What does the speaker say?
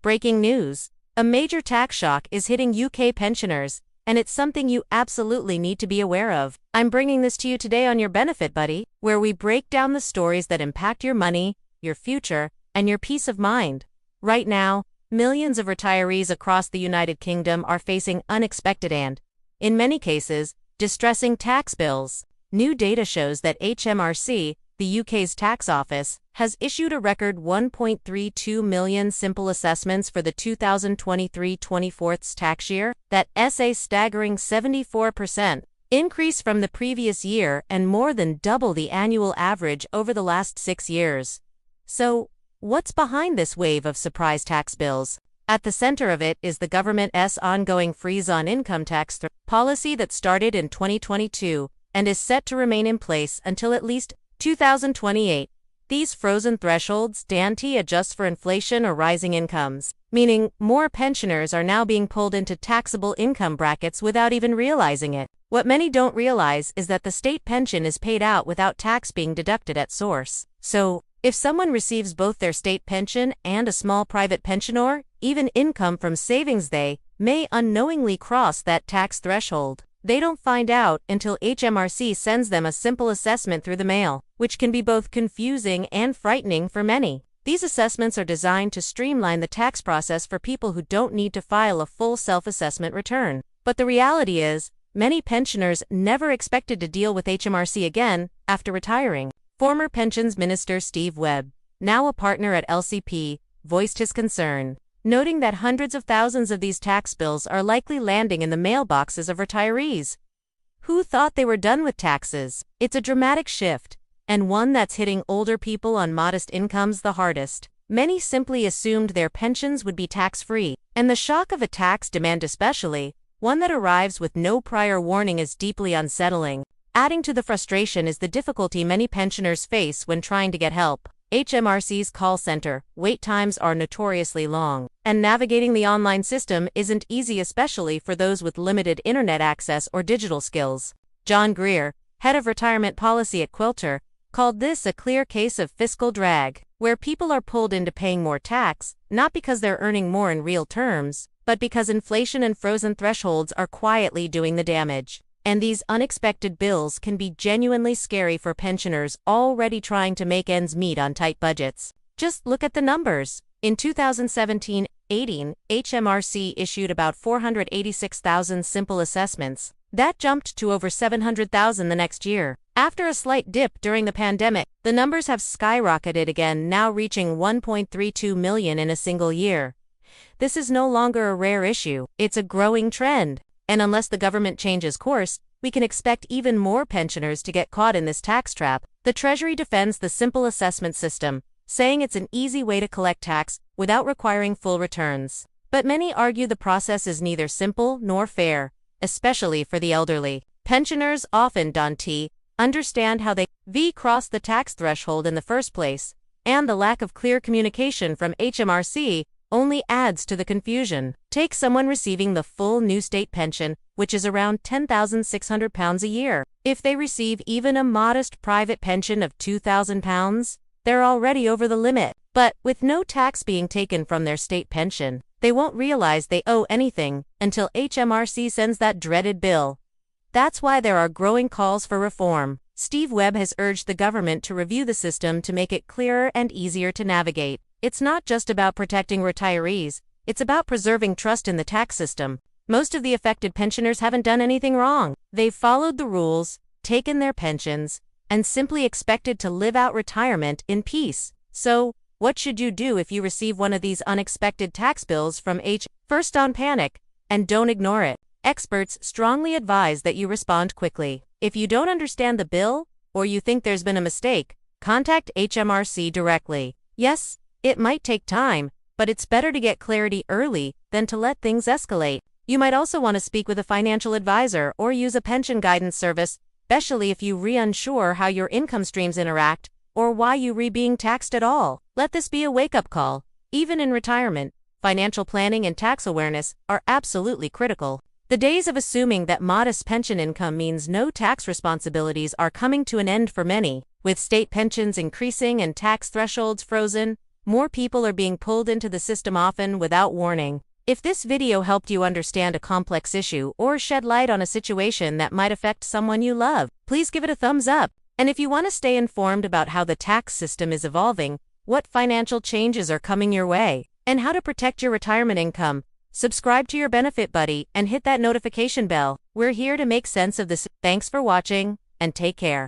Breaking news. A major tax shock is hitting UK pensioners, and it's something you absolutely need to be aware of. I'm bringing this to you today on your Benefit Buddy, where we break down the stories that impact your money, your future, and your peace of mind. Right now, millions of retirees across the United Kingdom are facing unexpected and, in many cases, distressing tax bills. New data shows that HMRC, the UK's tax office, has issued a record 1.32 million simple assessments for the 2023-24 tax year. That's a staggering 74% increase from the previous year and more than double the annual average over the last 6 years. So, what's behind this wave of surprise tax bills? At the center of it is the government's ongoing freeze on income tax policy that started in 2022 and is set to remain in place until at least 2028. These frozen thresholds don't adjust for inflation or rising incomes, meaning more pensioners are now being pulled into taxable income brackets without even realizing it. What many don't realize is that the state pension is paid out without tax being deducted at source. So, if someone receives both their state pension and a small private pension or even income from savings, they may unknowingly cross that tax threshold. They don't find out until HMRC sends them a simple assessment through the mail, which can be both confusing and frightening for many. These assessments are designed to streamline the tax process for people who don't need to file a full self-assessment return. But the reality is, many pensioners never expected to deal with HMRC again after retiring. Former Pensions Minister Steve Webb, now a partner at LCP, voiced his concern, noting that hundreds of thousands of these tax bills are likely landing in the mailboxes of retirees who thought they were done with taxes. It's a dramatic shift, and one that's hitting older people on modest incomes the hardest. Many simply assumed their pensions would be tax-free, and the shock of a tax demand, especially one that arrives with no prior warning, is deeply unsettling. Adding to the frustration is the difficulty many pensioners face when trying to get help. HMRC's call center wait times are notoriously long, and navigating the online system isn't easy, especially for those with limited internet access or digital skills. John Greer, head of retirement policy at Quilter, called this a clear case of fiscal drag, where people are pulled into paying more tax, not because they're earning more in real terms, but because inflation and frozen thresholds are quietly doing the damage. And these unexpected bills can be genuinely scary for pensioners already trying to make ends meet on tight budgets. Just look at the numbers. In 2017-18, HMRC issued about 486,000 simple assessments. That jumped to over 700,000 the next year. After a slight dip during the pandemic, the numbers have skyrocketed again, now reaching 1.32 million in a single year. This is no longer a rare issue, it's a growing trend. And unless the government changes course, we can expect even more pensioners to get caught in this tax trap. The Treasury defends the simple assessment system, saying it's an easy way to collect tax without requiring full returns. But many argue the process is neither simple nor fair, especially for the elderly. Pensioners often don't understand how they cross the tax threshold in the first place, and the lack of clear communication from HMRC only adds to the confusion. Take someone receiving the full new state pension, which is around £10,600 a year. If they receive even a modest private pension of £2,000, they're already over the limit. But with no tax being taken from their state pension, they won't realize they owe anything until HMRC sends that dreaded bill. That's why there are growing calls for reform. Steve Webb has urged the government to review the system to make it clearer and easier to navigate. It's not just about protecting retirees, it's about preserving trust in the tax system. Most of the affected pensioners haven't done anything wrong. They've followed the rules, taken their pensions, and simply expected to live out retirement in peace. So, what should you do if you receive one of these unexpected tax bills from First, don't panic, and don't ignore it. Experts strongly advise that you respond quickly. If you don't understand the bill, or you think there's been a mistake, contact HMRC directly. Yes, it might take time, but it's better to get clarity early than to let things escalate. You might also want to speak with a financial advisor or use a pension guidance service, especially if you're unsure how your income streams interact or why you're being taxed at all. Let this be a wake-up call. Even in retirement, financial planning and tax awareness are absolutely critical. The days of assuming that modest pension income means no tax responsibilities are coming to an end for many. With state pensions increasing and tax thresholds frozen, More people are being pulled into the system often without warning. If this video helped you understand a complex issue or shed light on a situation that might affect someone you love, please give it a thumbs up. And if you want to stay informed about how the tax system is evolving, what financial changes are coming your way, and how to protect your retirement income, subscribe to your Benefit Buddy and hit that notification bell. We're here to make sense of this. Thanks for watching, and take care.